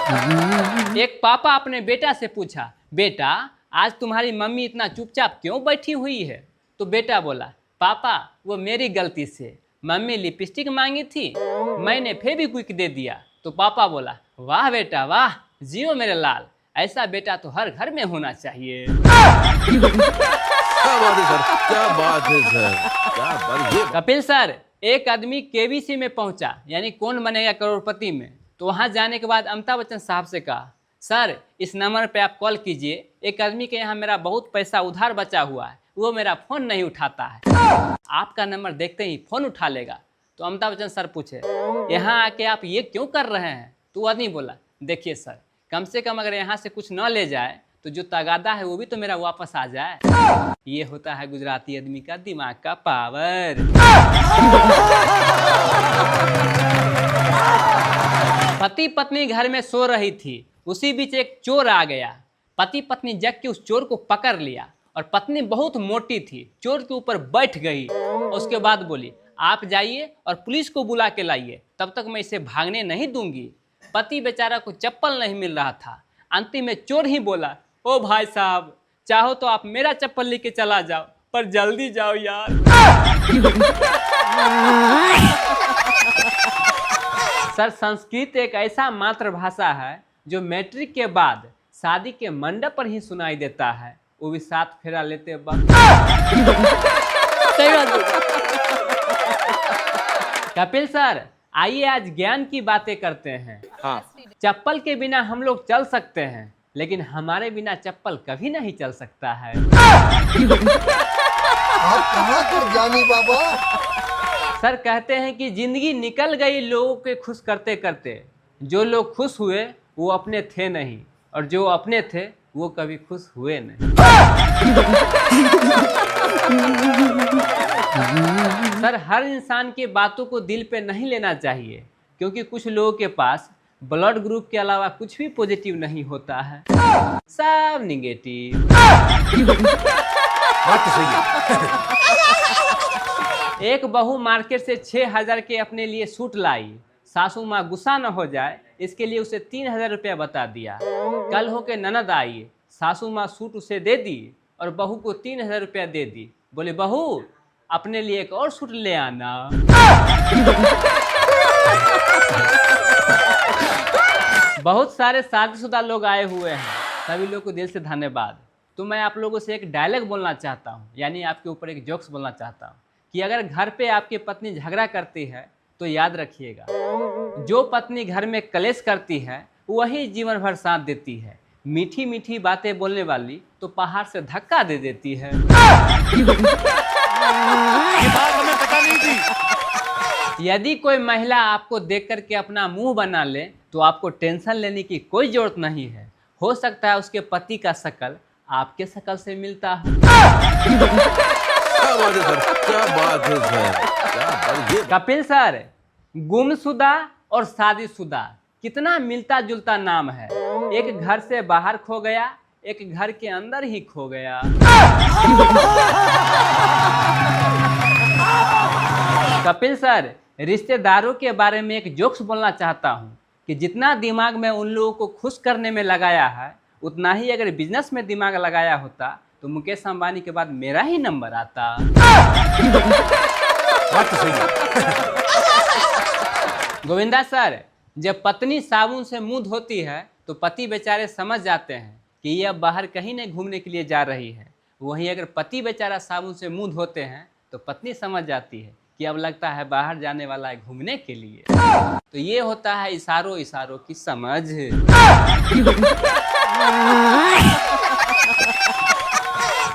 एक पापा अपने बेटा से पूछा, बेटा आज तुम्हारी मम्मी इतना चुपचाप क्यों बैठी हुई है? तो बेटा बोला, पापा वो मेरी गलती से मम्मी लिपस्टिक मांगी थी, मैंने फेविक्विक दे दिया। तो पापा बोला, वाह बेटा वाह, जियो मेरे लाल, ऐसा बेटा तो हर घर में होना चाहिए। क्या बात है सर, क्या बात है सर, क्या बात है। कपिल सर, एक आदमी केबीसी में पहुंचा, यानी कौन बनेगा करोड़पति में। तो वहां जाने के बाद अमिताभ बच्चन साहब से कहा, सर इस नंबर पे आप कॉल कीजिए, एक आदमी के यहाँ मेरा बहुत पैसा उधार बचा हुआ है, वो मेरा फोन नहीं उठाता है, आपका नंबर देखते ही फोन उठा लेगा। तो अमिताभ बच्चन सर पूछे, यहाँ आके आप ये क्यों कर रहे हैं? तो वो आदमी बोला, देखिए सर, कम से कम अगर यहाँ से कुछ न ले जाए तो जो तगादा है वो भी तो मेरा वापस आ जाए। ये होता है गुजराती आदमी का दिमाग का पावर। पति पत्नी घर में सो रही थी, उसी बीच एक चोर आ गया। पति पत्नी जग के उस चोर को पकड़ लिया और पत्नी बहुत मोटी थी, चोर के ऊपर बैठ गई। उसके बाद बोली, आप जाइए और पुलिस को बुला के लाइए, तब तक मैं इसे भागने नहीं दूंगी। पति बेचारा को चप्पल नहीं मिल रहा था, अंतिम में चोर ही बोला, ओ भाई साहब, चाहो तो आप मेरा चप्पल लेके चला जाओ, पर जल्दी जाओ यार। सर संस्कृत एक ऐसा मातृभाषा है जो मैट्रिक के बाद शादी के मंडप पर ही सुनाई देता है, वो भी 7 फेरा लेते वक्त। कपिल सर, आइए आज ज्ञान की बातें करते हैं। हाँ। चप्पल के बिना हम लोग चल सकते हैं, लेकिन हमारे बिना चप्पल कभी नहीं चल सकता है। आप कहाँ कर जानी बाबा? सर कहते हैं कि जिंदगी निकल गई लोगों के खुश करते करते, जो लोग खुश हुए वो अपने थे नहीं, और जो अपने थे वो कभी खुश हुए नहीं। सर हर इंसान की बातों को दिल पे नहीं लेना चाहिए, क्योंकि कुछ लोगों के पास ब्लड ग्रुप के अलावा कुछ भी पॉजिटिव नहीं होता है, सब निगेटिव। बात तो सही है। एक बहू मार्केट से 6,000 के अपने लिए सूट लाई। सासू माँ गुस्सा न हो जाए इसके लिए उसे 3,000 रुपया बता दिया। कल होके ननद आई, सासू माँ सूट उसे दे दी और बहू को 3,000 रुपया दे दी। बोले, बहू अपने लिए एक और सूट ले आना। बहुत सारे शादीशुदा लोग आए हुए हैं, सभी लोग को दिल से धन्यवाद। तो मैं आप लोगों से एक डायलॉग बोलना चाहता हूँ, यानी आपके ऊपर एक जोक्स बोलना चाहता हूँ कि अगर घर पे आपकी पत्नी झगड़ा करती है तो याद रखिएगा, जो पत्नी घर में कलेश करती है वही जीवन भर साथ देती है। मीठी मीठी बातें बोलने वाली तो पहाड़ से धक्का दे देती है। ये बात हमें पता नहीं थी। यदि कोई महिला आपको देख करके अपना मुंह बना ले तो आपको टेंशन लेने की कोई जरूरत नहीं है, हो सकता है उसके पति का शकल आपके शकल से मिलता है। क्या बात है सर, क्या बात है सर, क्या बात है। कपिल सर, गुमशुदा और शादीशुदा कितना मिलता जुलता नाम है। एक घर से बाहर खो गया, एक घर के अंदर ही खो गया। कपिल सर, रिश्तेदारों के बारे में एक जोक्स बोलना चाहता हूँ कि जितना दिमाग में उन लोगों को खुश करने में लगाया है, उतना ही अगर बिजनेस में दिमाग लगाया होता तो मुकेश अंबानी के बाद मेरा ही नंबर आता। बात तो सही है। गोविंदा सर, जब पत्नी साबुन से मुंह धोती है तो पति बेचारे समझ जाते हैं कि ये अब बाहर कहीं नहीं घूमने के लिए जा रही है। वहीं अगर पति बेचारा साबुन से मुंह धोते हैं तो पत्नी समझ जाती है कि अब लगता है बाहर जाने वाला है घूमने के लिए। तो ये होता है इशारों इशारों की समझ।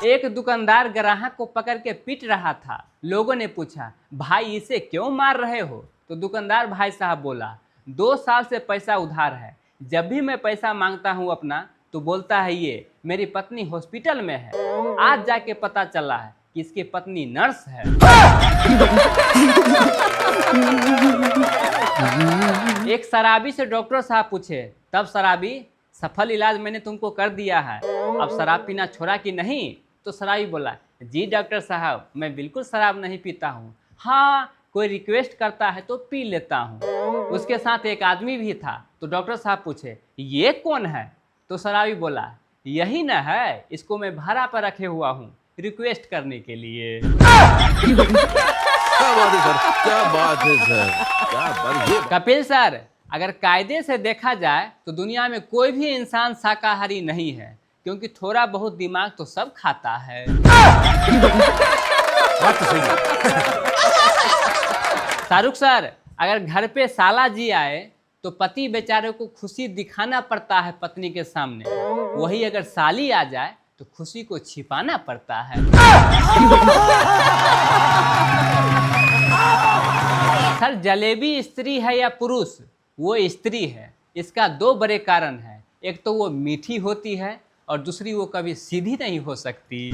एक दुकानदार ग्राहक को पकड़ के पीट रहा था। लोगों ने पूछा, भाई इसे क्यों मार रहे हो? तो दुकानदार भाई साहब बोला, 2 साल से पैसा उधार है, जब भी मैं पैसा मांगता हूँ अपना तो बोलता है ये मेरी पत्नी हॉस्पिटल में है। आज जाके पता चला है कि इसकी पत्नी नर्स है। एक शराबी से डॉक्टर साहब पूछे, तब शराबी, सफल इलाज मैंने तुमको कर दिया है, अब शराब पीना छोड़ा कि नहीं? तो शराबी बोला, जी डॉक्टर साहब, मैं बिल्कुल शराब नहीं पीता हूँ, हाँ कोई रिक्वेस्ट करता है तो पी लेता हूँ। उसके साथ एक आदमी भी था, तो डॉक्टर साहब पूछे ये कौन है? तो शराबी बोला यही ना है, इसको मैं भाड़ा पर रखे हुआ हूँ रिक्वेस्ट करने के लिए। क्या बात है सर, क्या बात है सर, क्या बात ये कपिल सर, अगर कायदे से देखा जाए तो दुनिया में कोई भी इंसान शाकाहारी नहीं है, क्योंकि थोड़ा बहुत दिमाग तो सब खाता है। बात तो सही है। शाहरुख सर, अगर घर पे साला जी आए तो पति बेचारे को खुशी दिखाना पड़ता है पत्नी के सामने, वही अगर साली आ जाए तो खुशी को छिपाना पड़ता है। सर, जलेबी स्त्री है या पुरुष? वो स्त्री है। इसका दो बड़े कारण हैं, एक तो वो मीठी होती है और दूसरी वो कभी सीधी नहीं हो सकती।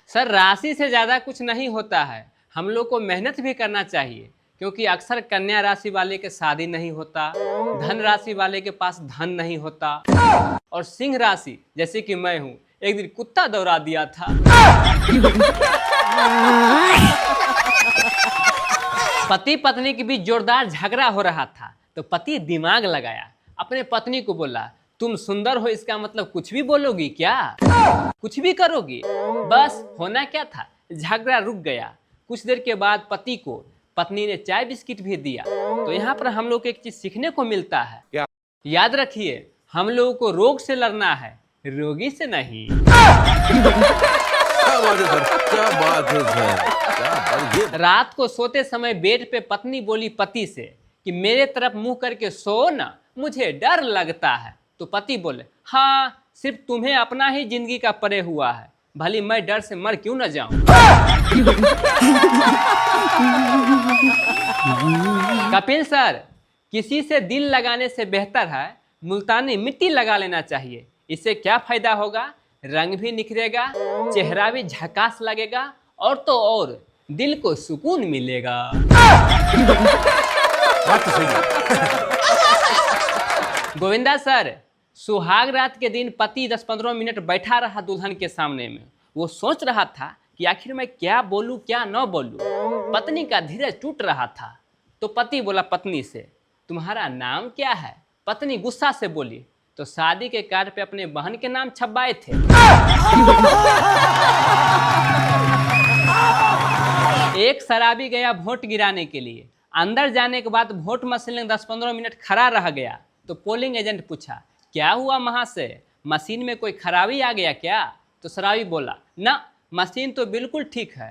सर, राशि से ज़्यादा कुछ नहीं होता है, हम लोग को मेहनत भी करना चाहिए, क्योंकि अक्सर कन्या राशि वाले के शादी नहीं होता, धन राशि वाले के पास धन नहीं होता, और सिंह राशि जैसे कि मैं हूँ, एक दिन कुत्ता दौड़ा दिया था। पति पत्नी के बीच जोरदार झगड़ा हो रहा था तो पति दिमाग लगाया, अपने पत्नी को बोला तुम सुंदर हो इसका मतलब कुछ भी बोलोगी क्या? कुछ भी करोगी? बस होना क्या था, झगड़ा रुक गया। कुछ देर के बाद पति को पत्नी ने चाय बिस्किट भी दिया। तो यहाँ पर हम लोग को एक चीज सीखने को मिलता है, क्या? याद रखिए, हम लोगों को रोग से लड़ना है, रोगी से नहीं। क्या बात है सर, क्या बात है सर, क्या बात ये रात को सोते समय बेड पे पत्नी बोली पति से कि मेरे तरफ मुंह करके सो ना, मुझे डर लगता है। तो पति बोले हाँ, सिर्फ तुम्हें अपना ही जिंदगी का पड़े हुआ है, भली मैं डर से मर क्यों न जाऊं। कपिल सर, किसी से दिल लगाने से बेहतर है मुल्तानी मिट्टी लगा लेना चाहिए। इससे क्या फायदा होगा? रंग भी निखरेगा, चेहरा भी झकास लगेगा, और तो और दिल को सुकून मिलेगा। बात तो सही है। गोविंदा सर, सुहाग रात के दिन पति 10-15 मिनट बैठा रहा दुल्हन के सामने में। वो सोच रहा था कि आखिर मैं क्या बोलूं क्या न बोलूं। पत्नी का धीरज टूट रहा था। तो पति बोला पत्नी से तुम्हारा नाम क्या है? पत्नी गुस्सा से बोली तो शादी के कार्ड पे अपने बहन के नाम छपवाए थे। एक शराबी गया वोट गिराने के लिए। अंदर जाने के बाद वोट मशीन में 10-15 मिनट खड़ा रह गया। तो पोलिंग एजेंट पूछा क्या हुआ महाशय, मशीन में कोई खराबी आ गया क्या? तो शराबी बोला ना, मशीन तो बिल्कुल ठीक है।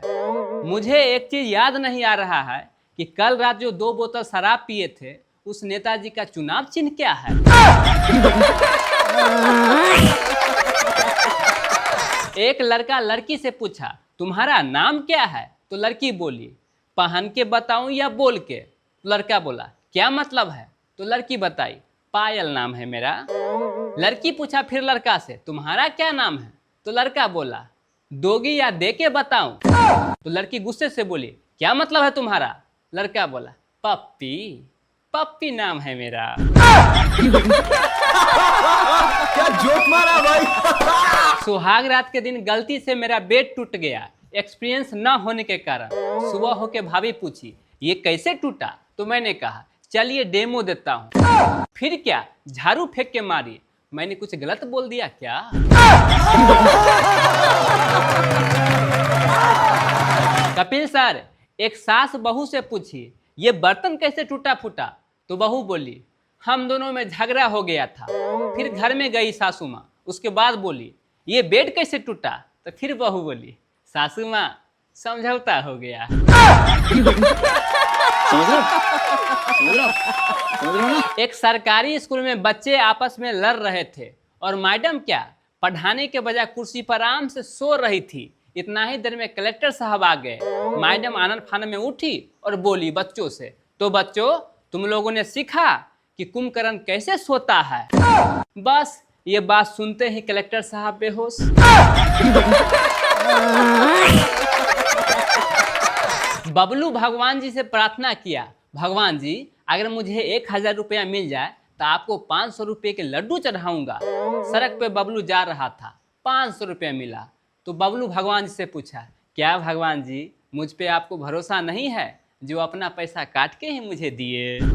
मुझे एक चीज याद नहीं आ रहा है कि कल रात जो 2 बोतल शराब पिए थे उस नेताजी का चुनाव चिन्ह क्या है? एक लड़का लड़की से पूछा तुम्हारा नाम क्या है? तो लड़की बोली पहन के बताऊं या बोल के? तो लड़का बोला क्या मतलब है? तो लड़की बताई पायल नाम है मेरा। लड़की पूछा फिर लड़का से तुम्हारा क्या नाम है? तो लड़का बोला दोगी या दे के बताऊं? तो लड़की गुस्से से बोली क्या मतलब है तुम्हारा? लड़का बोला पप्पी, पप्पी नाम है मेरा। क्या जोक मारा भाई। सुहाग रात के दिन गलती से मेरा बेड टूट गया, एक्सपीरियंस न होने के कारण। सुबह होके भाभी पूछी ये कैसे टूटा? तो मैंने कहा चलिए डेमो देता हूँ। फिर क्या, झाड़ू फेंक के मारी। मैंने कुछ गलत बोल दिया क्या? कपिल सर, एक सास बहू से पूछी ये बर्तन कैसे टूटा फूटा? तो बहू बोली हम दोनों में झगड़ा हो गया था। फिर घर में गई सासू माँ, उसके बाद बोली ये बेड कैसे टूटा? तो फिर बहू बोली सासू माँ समझौता हो गया। एक सरकारी स्कूल में बच्चे आपस में लड़ रहे थे और मैडम क्या पढ़ाने के बजाय कुर्सी पर आराम से सो रही थी। इतना ही देर में कलेक्टर साहब आ गए। मैडम आनन फानन में उठी और बोली बच्चों से तो बच्चों तुम लोगों ने सीखा कि कुंभकर्ण कैसे सोता है? बस ये बात सुनते ही कलेक्टर साहब बेहोश। बबलू भगवान जी से प्रार्थना किया भगवान जी अगर मुझे 1000 रुपया मिल जाए तो आपको 500 रुपये के लड्डू चढ़ाऊंगा। सड़क पे बबलू जा रहा था, 500 रुपया मिला। तो बबलू भगवान जी से पूछा क्या भगवान जी मुझ पे आपको भरोसा नहीं है? जो अपना पैसा काट के ही मुझे दिए। क्या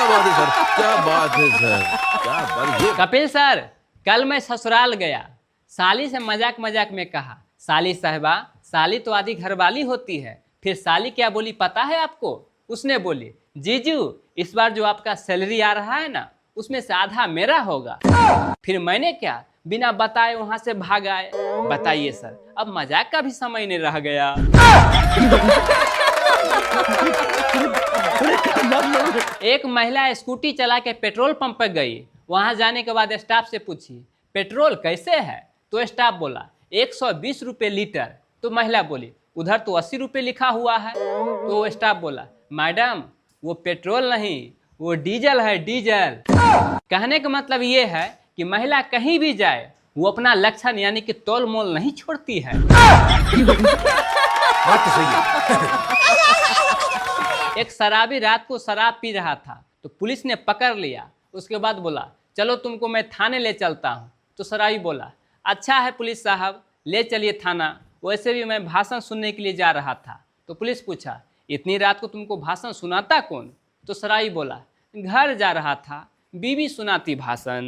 बात है सर, क्या बात है सर, क्या बात ये। कपिल सर, कल मैं ससुराल गया, साली से मजाक मजाक में कहा, साली साहिबा, साली तो आधी घरवाली होती है। फिर साली क्या बोली पता है आपको? उसने बोली, जीजू इस बार जो आपका सैलरी आ रहा है ना, उसमें से आधा मेरा होगा। फिर मैंने क्या, बिना बताए वहां से भाग आए। बताइए सर, अब मजाक का भी समय नहीं रह गया। एक महिला स्कूटी चला के पेट्रोल पंप पर गई। वहां जाने के बाद स्टाफ से पूछी, पेट्रोल कैसे है? तो स्टाफ बोला 120 रुपये लीटर। तो महिला बोली, उधर तो 80 रुपये लिखा हुआ है। तो स्टाफ बोला, मैडम वो पेट्रोल नहीं, वो डीजल है, डीजल। कहने का मतलब ये है कि महिला कहीं भी जाए वो अपना लक्षण यानी कि तोल मोल नहीं छोड़ती है। बात तो सही है। एक शराबी रात को शराब पी रहा था तो पुलिस ने पकड़ लिया। उसके बाद बोला, चलो तुमको मैं थाने ले चलता हूँ। तो शराबी बोला, अच्छा है पुलिस साहब, ले चलिए थाना, वैसे भी मैं भाषण सुनने के लिए जा रहा था। तो पुलिस पूछा, इतनी रात को तुमको भाषण सुनाता कौन? तो शराबी बोला, घर जा रहा था, बीवी सुनाती भाषण।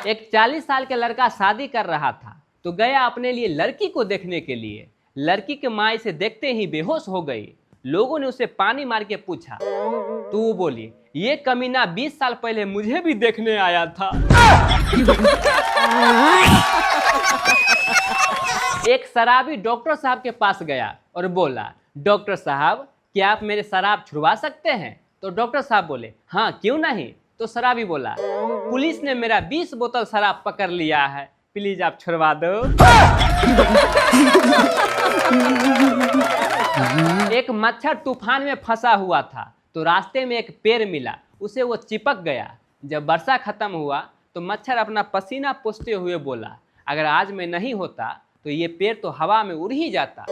एक 40 साल के लड़का शादी कर रहा था तो गया अपने लिए लड़की को देखने के लिए। लड़की के माँ इसे देखते ही बेहोश हो गई। लोगों ने उसे पानी मार के पूछा तो वो बोली, ये कमीना 20 साल पहले मुझे भी देखने आया था। एक शराबी डॉक्टर साहब के पास गया और बोला, डॉक्टर साहब क्या आप मेरे शराब छुड़वा सकते हैं? तो डॉक्टर साहब बोले, हाँ क्यों नहीं। तो शराबी बोला, पुलिस ने मेरा 20 बोतल शराब पकड़ लिया है, प्लीज आप छुड़वा दो। एक मच्छर तूफान में फंसा हुआ था तो रास्ते में एक पेड़ मिला, उसे वो चिपक गया। जब वर्षा खत्म हुआ तो मच्छर अपना पसीना पोंछते हुए बोला, अगर आज मैं नहीं होता तो ये पेड़ तो हवा में उड़ ही जाता।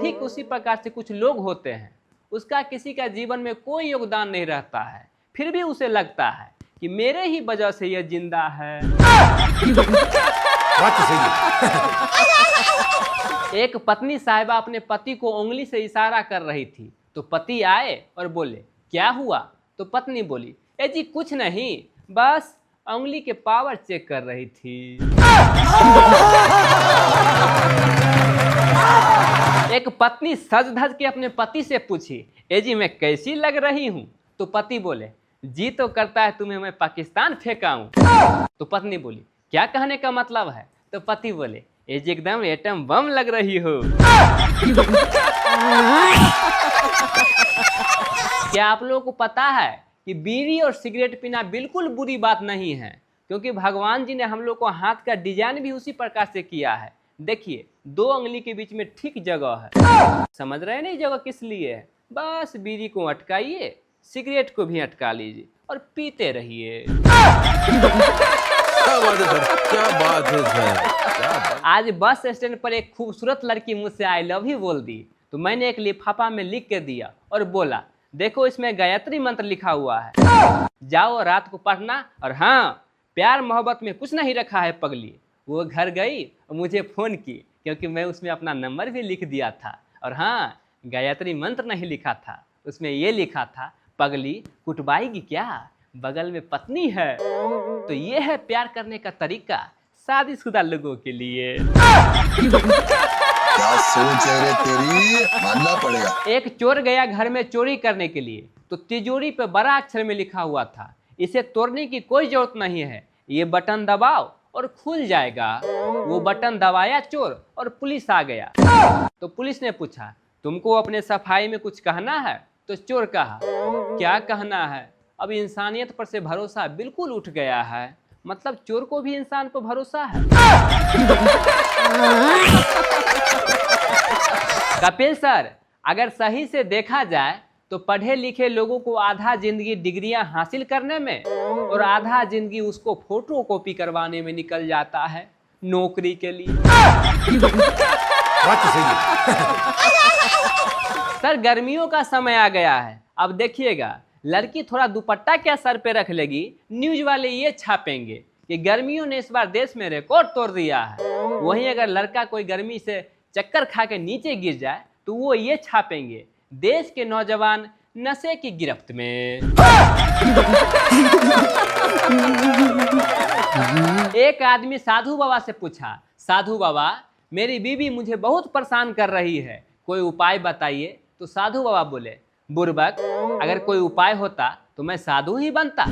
ठीक उसी प्रकार से कुछ लोग होते हैं, उसका किसी का जीवन में कोई योगदान नहीं रहता है, फिर भी उसे लगता है कि मेरे ही वजह से यह जिंदा है। बात तो सही है। एक पत्नी साहिबा अपने पति को उंगली से इशारा कर रही थी तो पति आए और बोले, क्या हुआ? तो पत्नी बोली, ए जी कुछ नहीं, बस उंगली के पावर चेक कर रही थी। एक पत्नी सज धज के अपने पति से पूछी, ए जी मैं कैसी लग रही हूँ? तो पति बोले, जी तो करता है तुम्हें मैं पाकिस्तान फेंकाऊं। तो पत्नी बोली, क्या कहने का मतलब है? तो पति बोले, ए जी एकदम एटम बम लग रही हो। क्या आप लोगों को पता है कि बीड़ी और सिगरेट पीना बिल्कुल बुरी बात नहीं है, क्योंकि भगवान जी ने हम लोग को हाथ का डिजाइन भी उसी प्रकार से किया है। देखिए 2 उंगली के बीच में ठीक जगह है, समझ रहे हैं ना ये जगह किस लिए है? बस बीड़ी को अटकाइए, सिगरेट को भी अटका लीजिए और पीते रहिए। क्या बात है सर, क्या बात है सर, क्या बात। आज बस स्टैंड पर एक खूबसूरत लड़की मुझसे आई लव यू बोल दी तो मैंने एक लिफाफा में लिख के दिया और बोला, देखो इसमें गायत्री मंत्र लिखा हुआ है, जाओ रात को पढ़ना। और हाँ, प्यार मोहब्बत में कुछ नहीं रखा है पगली। वो घर गई और मुझे फ़ोन की क्योंकि मैं उसमें अपना नंबर भी लिख दिया था। और हाँ, गायत्री मंत्र नहीं लिखा था, उसमें ये लिखा था, पगली कुटवाएगी क्या, बगल में पत्नी है। तो ये है प्यार करने का तरीका शादीशुदा लोगों के लिए। क्या सोच है रे तेरी, मानना पड़ेगा। एक चोर गया घर में चोरी करने के लिए तो तिजोरी पे बड़ा अक्षर में लिखा हुआ था, इसे तोड़ने की कोई जरूरत नहीं है, ये बटन दबाओ और खुल जाएगा। वो बटन दबाया चोर और पुलिस आ गया। तो पुलिस ने पूछा, तुमको अपने सफाई में कुछ कहना है? तो चोर कहा, क्या कहना है, अब इंसानियत पर से भरोसा बिल्कुल उठ गया है। मतलब चोर को भी इंसान पर भरोसा है। कपिल सर, अगर सही से देखा जाए तो पढ़े लिखे लोगों को आधा जिंदगी डिग्रियां हासिल करने में और आधा जिंदगी उसको फोटो कॉपी करवाने में निकल जाता है नौकरी के लिए। बात तो सही है। सर गर्मियों का समय आ गया है, अब देखिएगा लड़की थोड़ा दुपट्टा क्या सर पे रख लेगी, न्यूज वाले ये छापेंगे कि गर्मियों ने इस बार देश में रिकॉर्ड तोड़ दिया है। वहीं अगर लड़का कोई गर्मी से चक्कर खा के नीचे गिर जाए तो वो ये छापेंगे, देश के नौजवान नशे की गिरफ्त में। एक आदमी साधु बाबा से पूछा, साधु बाबा मेरी बीवी मुझे बहुत परेशान कर रही है, कोई उपाय बताइए। तो साधु बाबा बोले, बुर्बक, अगर कोई उपाय होता तो मैं साधु ही बनता।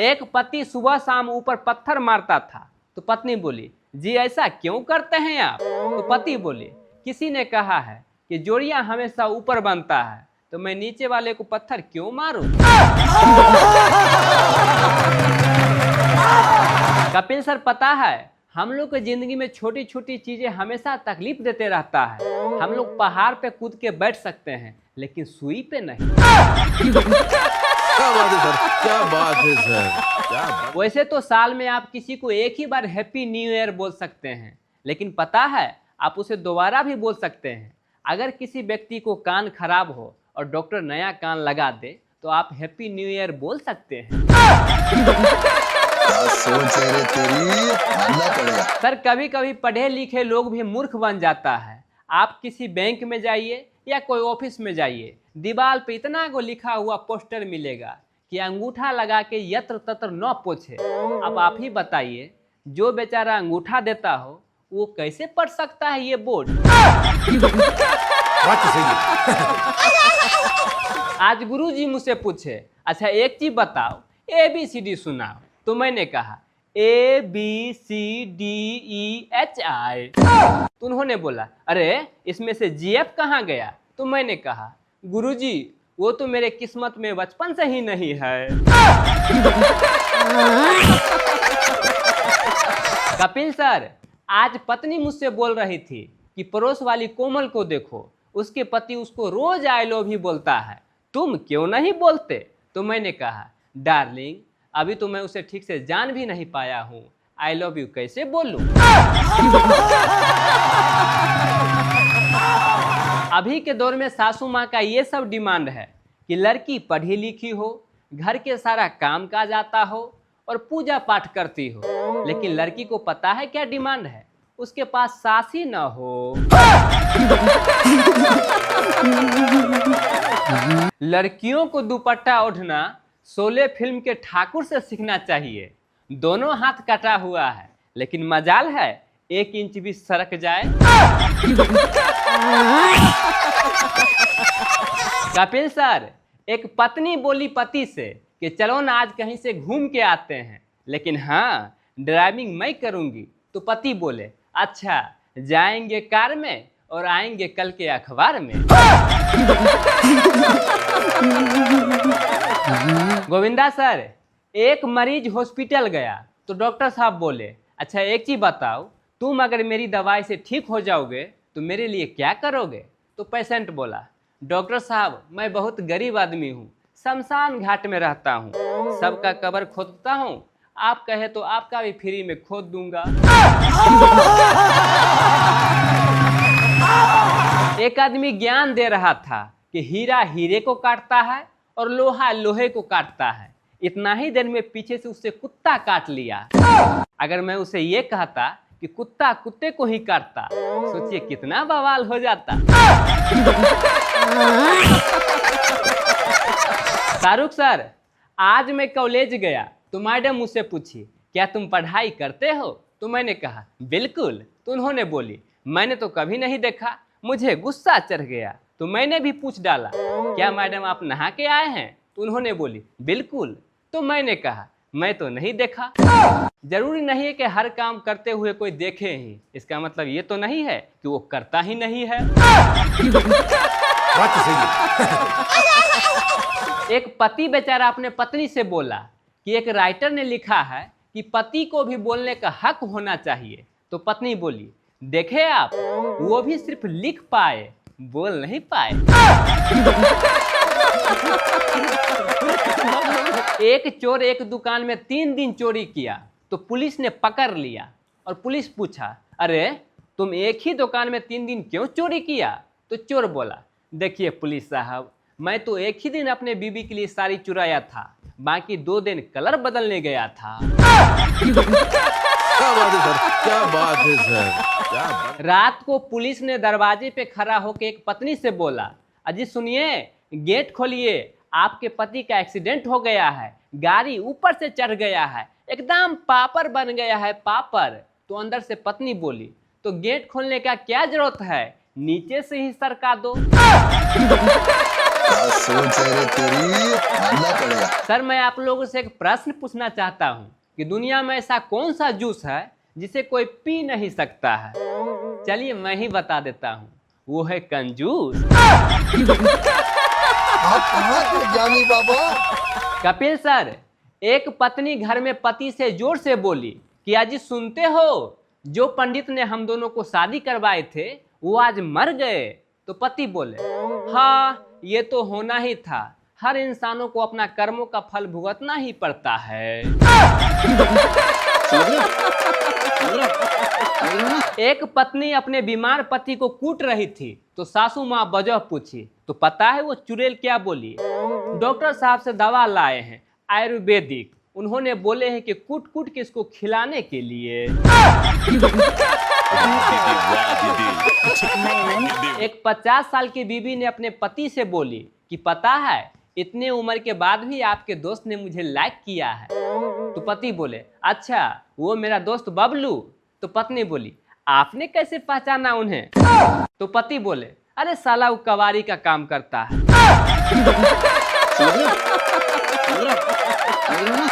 एक पति सुबह शाम ऊपर पत्थर मारता था तो पत्नी बोली, जी ऐसा क्यों करते हैं आप? तो पति बोले, किसी ने कहा है कि जोड़ियां हमेशा ऊपर बनता है, तो मैं नीचे वाले को पत्थर क्यों मारूं? कपिल सर, पता है हम लोग की जिंदगी में छोटी छोटी चीजें हमेशा तकलीफ देते रहता है। हम लोग पहाड़ पे कूद के बैठ सकते हैं लेकिन सुई पे नहीं। क्या बात है सर, क्या बात है सर, क्या बात। वैसे तो साल में आप किसी को एक ही बार हैप्पी न्यू ईयर बोल सकते हैं, लेकिन पता है आप उसे दोबारा भी बोल सकते हैं। अगर किसी व्यक्ति को कान खराब हो और डॉक्टर नया कान लगा दे तो आप हैप्पी न्यू ईयर बोल सकते हैं। क्या सोच है रे तेरी, मानना पड़ेगा। सर, कभी कभी पढ़े लिखे लोग भी मूर्ख बन जाता है। आप किसी बैंक में जाइए या कोई ऑफिस में जाइए, दीवार पे इतना को लिखा हुआ पोस्टर मिलेगा कि अंगूठा लगा के यत्र तत्र न पोछे। अब आप ही बताइए, जो बेचारा अंगूठा देता हो वो कैसे पढ़ सकता है ये बोर्ड? बात तो सही है। आज गुरुजी मुझसे पूछे, अच्छा एक चीज बताओ, ABCD सुनाओ। तो मैंने कहा ABCDEHI। तो उन्होंने बोला, अरे इसमें से GF कहाँ गया? तो मैंने कहा, गुरुजी वो तो मेरे किस्मत में बचपन से ही नहीं है। कपिल सर, आज पत्नी मुझसे बोल रही थी कि पड़ोस वाली कोमल को देखो, उसके पति उसको रोज आई लव यू बोलता है, तुम क्यों नहीं बोलते? तो मैंने कहा, डार्लिंग अभी तो मैं उसे ठीक से जान भी नहीं पाया हूँ, आई लव यू कैसे बोलूं? अभी के दौर में सासू माँ का ये सब डिमांड है कि लड़की पढ़ी लिखी हो, घर के सारा काम काज आता हो और पूजा पाठ करती हो, लेकिन लड़की को पता है क्या डिमांड है? उसके पास सास ही न हो। लड़कियों को दुपट्टा ओढ़ना शोले फिल्म के ठाकुर से सीखना चाहिए। दोनों हाथ कटा हुआ है लेकिन मजाल है 1 इंच भी सरक जाए। कपिल सर, एक पत्नी बोली पति से कि चलो ना आज कहीं से घूम के आते हैं, लेकिन हाँ ड्राइविंग मैं करूंगी। तो पति बोले, अच्छा जाएंगे कार में और आएंगे कल के अखबार में। गोविंदा सर, एक मरीज हॉस्पिटल गया तो डॉक्टर साहब बोले, अच्छा एक चीज बताओ, तुम अगर मेरी दवाई से ठीक हो जाओगे तो मेरे लिए क्या करोगे? तो पेशेंट बोला, डॉक्टर साहब मैं बहुत गरीब आदमी हूँ, शमशान घाट में रहता हूँ, सबका कब्र खोदता हूँ, आप कहे तो आपका भी फ्री में खोद दूंगा। एक आदमी ज्ञान दे रहा था कि हीरा हीरे को काटता है और लोहा लोहे को काटता है। इतना ही देर में पीछे से उससे कुत्ता काट लिया। अगर मैं उसे ये कहता कि कुत्ता कुत्ते को ही काटता, सोचिए कितना बवाल हो जाता। शाहरुख सर, आज मैं कॉलेज गया तो मैडम मुझसे पूछी, क्या तुम पढ़ाई करते हो? तो मैंने कहा बिल्कुल। तो उन्होंने बोली, मैंने तो कभी नहीं देखा। मुझे गुस्सा चढ़ गया तो मैंने भी पूछ डाला, क्या मैडम आप नहा के आए हैं? तो उन्होंने बोली बिल्कुल। तो मैंने कहा, मैं तो नहीं देखा। जरूरी नहीं है कि हर काम करते हुए कोई देखे ही, इसका मतलब ये तो नहीं है कि वो करता ही नहीं है। बात तो सही है। एक पति बेचारा अपने पत्नी से बोला कि एक राइटर ने लिखा है कि पति को भी बोलने का हक होना चाहिए। तो पत्नी बोली, देखे आप, वो भी सिर्फ लिख पाए, बोल नहीं पाए। एक चोर एक दुकान में 3 दिन चोरी किया तो पुलिस ने पकड़ लिया और पुलिस पूछा, अरे तुम एक ही दुकान में 3 दिन क्यों चोरी किया? तो चोर बोला, देखिए पुलिस साहब, मैं तो एक ही दिन अपने बीबी के लिए साड़ी चुराया था, बाकी 2 दिन कलर बदलने गया था। क्या बात है सर, क्या बात है सर, क्या बात। रात को पुलिस ने दरवाजे पे खड़ा होकर एक पत्नी से बोला, अजी सुनिए, गेट खोलिए, आपके पति का एक्सीडेंट हो गया है, गाड़ी ऊपर से चढ़ गया है, एकदम पापड़ बन गया है, पापड़। तो अंदर से पत्नी बोली, तो गेट खोलने का क्या जरूरत है, नीचे से ही सरका दो। क्या सोच है रे तेरी, मानना पड़ेगा। सर मैं आप लोगों से एक प्रश्न पूछना चाहता हूँ कि दुनिया में ऐसा कौन सा जूस है जिसे कोई पी नहीं सकता है? चलिए मैं ही बता देता हूँ, वो है कंजूस। आप कहाँ थे ज्ञानी बाबा? कपिल सर, एक पत्नी घर में पति से जोर से बोली कि अजी सुनते हो, जो पंडित ने हम दोनों को शादी करवाए थे वो आज मर गए। तो पति बोले, हाँ ये तो होना ही था, हर इंसानों को अपना कर्मों का फल भुगतना ही पड़ता है। एक पत्नी अपने बीमार पति को कूट रही थी तो सासू माँ वजह पूछी, तो पता है वो चुड़ैल क्या बोली? डॉक्टर साहब से दवा लाए हैं आयुर्वेदिक, उन्होंने बोले हैं कि कूट कूट के इसको खिलाने के लिए। एक 50 साल की बीबी ने अपने पति से बोली कि पता है इतने उम्र के बाद भी आपके दोस्त ने मुझे लाइक किया है। तो पति बोले, अच्छा वो मेरा दोस्त बबलू। तो पत्नी बोली, आपने कैसे पहचाना उन्हें? तो पति बोले, अरे साला वो कवारी का काम करता है।